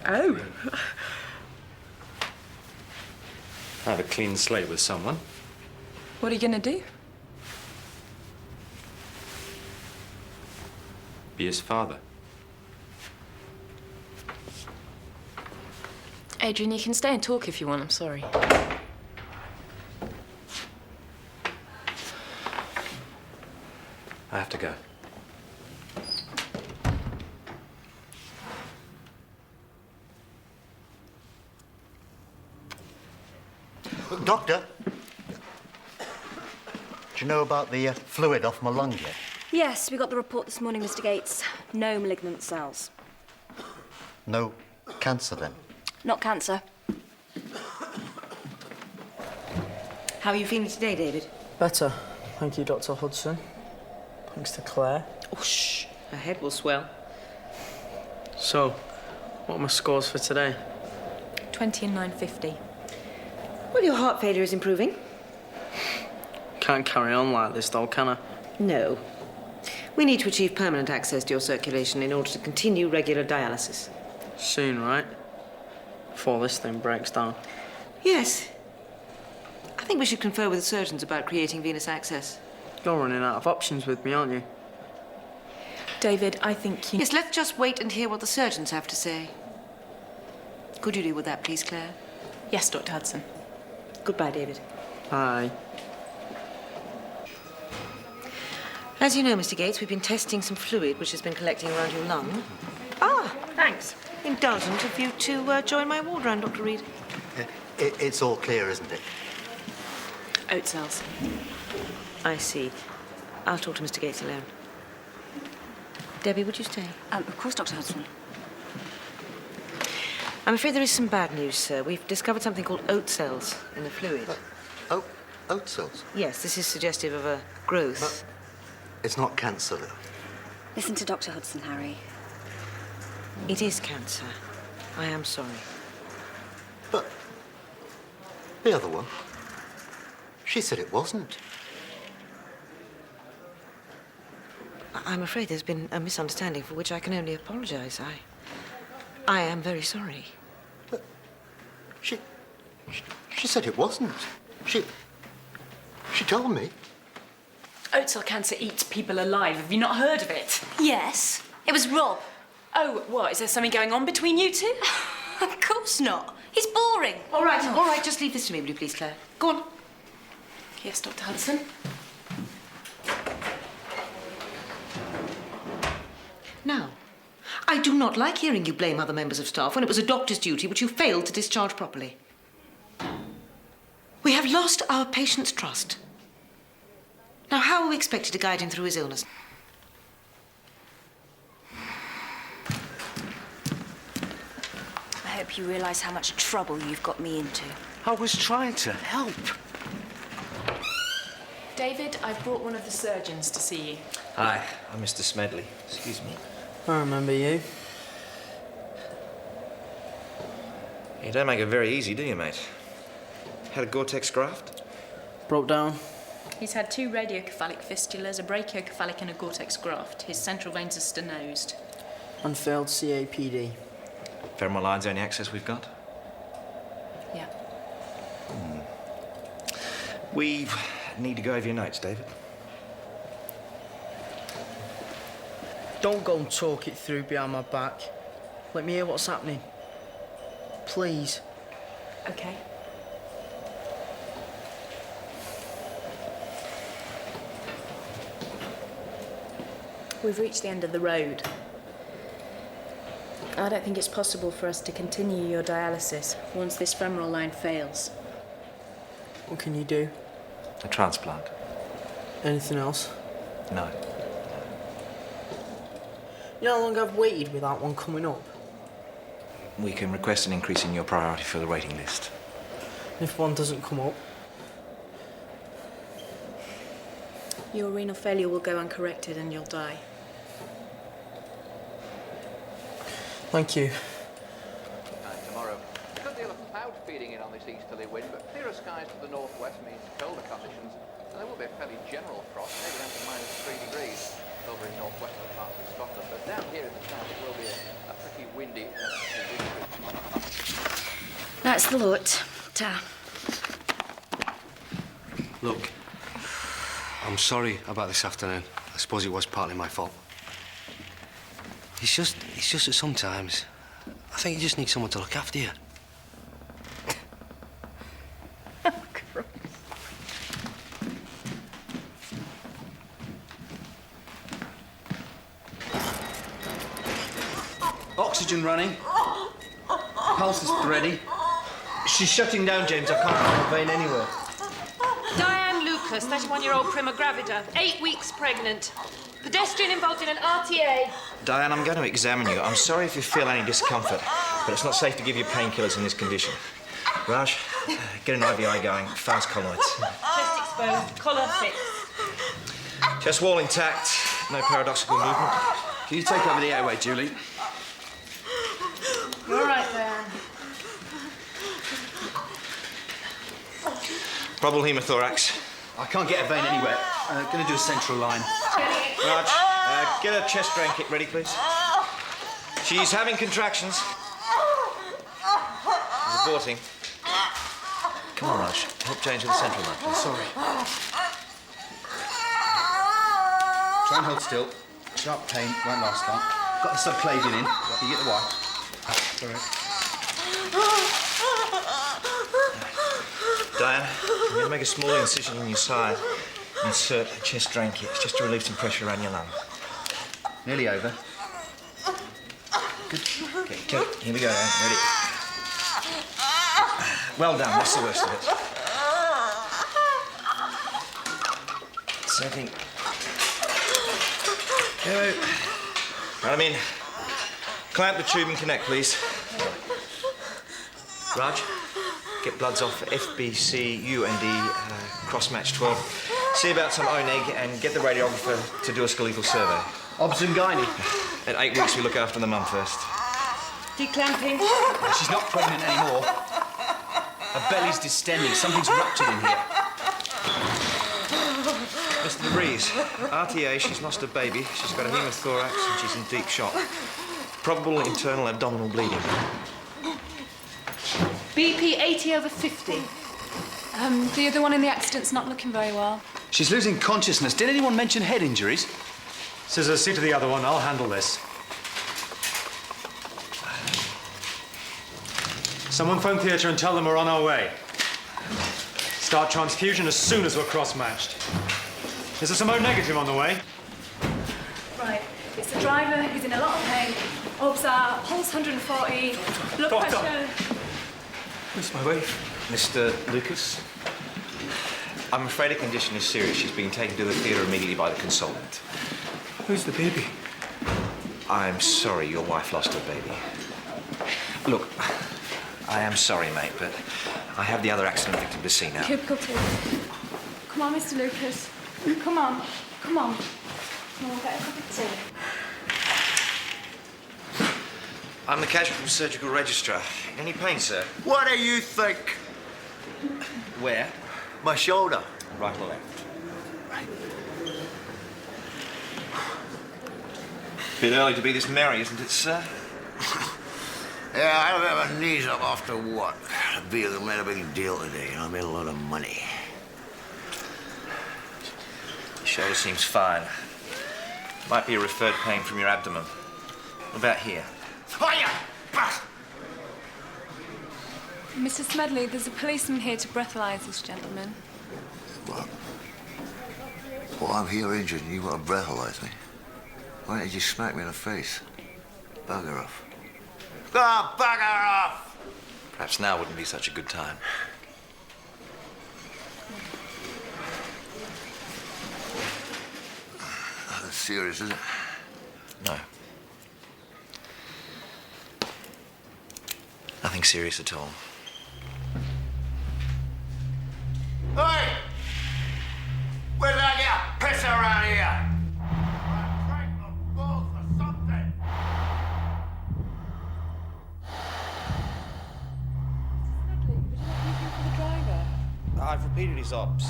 Oh. I have a clean slate with someone. What are you going to do? Be his father. Adrian, you can stay and talk if you want, I'm sorry. I have to go. Doctor, do you know about the fluid off my lung yet? Yes, we got the report this morning, Mr. Gates. No malignant cells. No cancer, then? Not cancer. How are you feeling today, David? Better. Thank you, Dr. Hudson. Thanks to Claire. Oh, shh. Her head will swell. So, what are my scores for today? 20 and 950. Well, your heart failure is improving. Can't carry on like this, though, can I? No. We need to achieve permanent access to your circulation in order to continue regular dialysis. Soon, right? Before this thing breaks down. Yes. I think we should confer with the surgeons about creating venous access. You're running out of options with me, aren't you? David, I think you... Yes, let's just wait and hear what the surgeons have to say. Could you deal with that, please, Claire? Yes, Dr. Hudson. Goodbye, David. Bye. As you know, Mr. Gates, we've been testing some fluid which has been collecting around your lung. Ah, thanks. Indulgent of you to join my ward round, Dr. Reed. It's all clear, isn't it? Oat cells. I see. I'll talk to Mr. Gates alone. Debbie, would you stay? Of course, Dr. Hudson. I'm afraid there is some bad news, sir. We've discovered something called oat cells in the fluid. Oat cells? Yes, this is suggestive of a growth. But it's not cancer, though. Listen to Dr. Hudson, Harry. It is cancer. I am sorry. But the other one, she said it wasn't. I'm afraid there's been a misunderstanding for which I can only apologize. I am very sorry. But she said it wasn't. She told me. Oat cell cancer eats people alive. Have you not heard of it? Yes, it was Rob. Oh, what? Is there something going on between you two? Of course not. He's boring. All right, just leave this to me, will you please, Claire? Go on. Yes, Dr. Hudson. Now, I do not like hearing you blame other members of staff when it was a doctor's duty which you failed to discharge properly. We have lost our patient's trust. Now, how are we expected to guide him through his illness? I hope you realise how much trouble you've got me into. I was trying to help. David, I've brought one of the surgeons to see you. Hi, I'm Mr. Smedley. Excuse me. I remember you. You don't make it very easy, do you, mate? Had a Gore-Tex graft? Broke down. He's had 2 radiocephalic fistulas, a brachiocephalic and a Gore-Tex graft. His central veins are stenosed. And failed CAPD. Femoral line's the only access we've got? Yeah. We need to go over your notes, David. Don't go and talk it through behind my back. Let me hear what's happening. Please. Okay. We've reached the end of the road. I don't think it's possible for us to continue your dialysis once this femoral line fails. What can you do? A transplant. Anything else? No. You know how long I've waited without one coming up? We can request an increase in your priority for the waiting list. If one doesn't come up? Your renal failure will go uncorrected and you'll die. Thank you. Tomorrow. A good deal of cloud feeding in on this easterly wind, but clearer skies to the northwest means colder conditions, and there will be a fairly general frost, maybe down to -3 degrees over in northwestern parts of Scotland. But down here in the south, it will be a pretty windy, That's the lot. Ta. Look, I'm sorry about this afternoon. I suppose it was partly my fault. It's just that sometimes I think you just need someone to look after you. Oxygen running. Pulse is thready. She's shutting down, James. I can't find a vein anywhere. Diane Lucas, 31-year-old prima gravida, 8 weeks pregnant. Pedestrian involved in an RTA. Diane, I'm going to examine you. I'm sorry if you feel any discomfort, but it's not safe to give you painkillers in this condition. Raj, get an IVI going. Fast colloids. Chest exposed, collar fixed. Chest wall intact. No paradoxical movement. Can you take over the airway, Julie? You're all right, Diane. Probable hemothorax. I can't get a vein anywhere. Gonna do a central line. Raj, get a chest drain kit ready, please. She's having contractions. She's aborting. Come on, Raj. Help change to the central line, please. Sorry. Try and hold still. Sharp pain, won't last long. Got the subclavian in. Can you get the wire? All right. Diane, I'm going to make a small incision in your side. Insert a chest drain kit. It's just to relieve some pressure around your lung. Nearly over. Good. Okay, here we go, Diane. Ready? Well done. That's the worst of it. Setting. Go. Right, I'm in. Clamp the tube and connect, please. Raj, get bloods off for FBC, UND, cross-match 12. See about some O-neg and get the radiographer to do a skeletal survey. Obs and gynae. At 8 weeks, we look after the mum first. Declamping. She's not pregnant anymore. Her belly's distending. Something's ruptured in here. Mr. DeVries, RTA, she's lost her baby. She's got a hemothorax and she's in deep shock. Probable internal abdominal bleeding. BP 80/50. The other one in the accident's not looking very well. She's losing consciousness. Did anyone mention head injuries? Scissors, see to the other one. I'll handle this. Someone phone theatre and tell them we're on our way. Start transfusion as soon as we're cross-matched. Is there some O-negative on the way? Right, it's the driver. He's in a lot of pain. Obs are pulse 140, blood Doctor. pressure. Where's my wife? Mr. Lucas, I'm afraid her condition is serious. She's being taken to the theatre immediately by the consultant. Who's the baby? I'm sorry your wife lost her baby. Look, I am sorry, mate, but I have the other accident victim to see now. Cubicle 2. Come on, Mr. Lucas. Come on. Come on. Come on, get a cup of tea. I'm the casualty surgical registrar. Any pain, sir? What do you think? Where? My shoulder. Right or left? Right. Bit early to be this merry, isn't it, sir? Yeah, I don't have my knees up after what? The Beale made a big deal today, and I made a lot of money. Shoulder seems fine. Might be a referred pain from your abdomen. What about here? Fire! Mr. Smedley, there's a policeman here to breathalyse this gentleman. What? Well, I'm here injured and you want to breathalyse me? Why don't you just smack me in the face? Bugger off. Ah, bugger off! Perhaps now wouldn't be such a good time. Nothing serious, is it? No. Nothing serious at all. Hey! Where's that get piss around here? I've repeated his ops.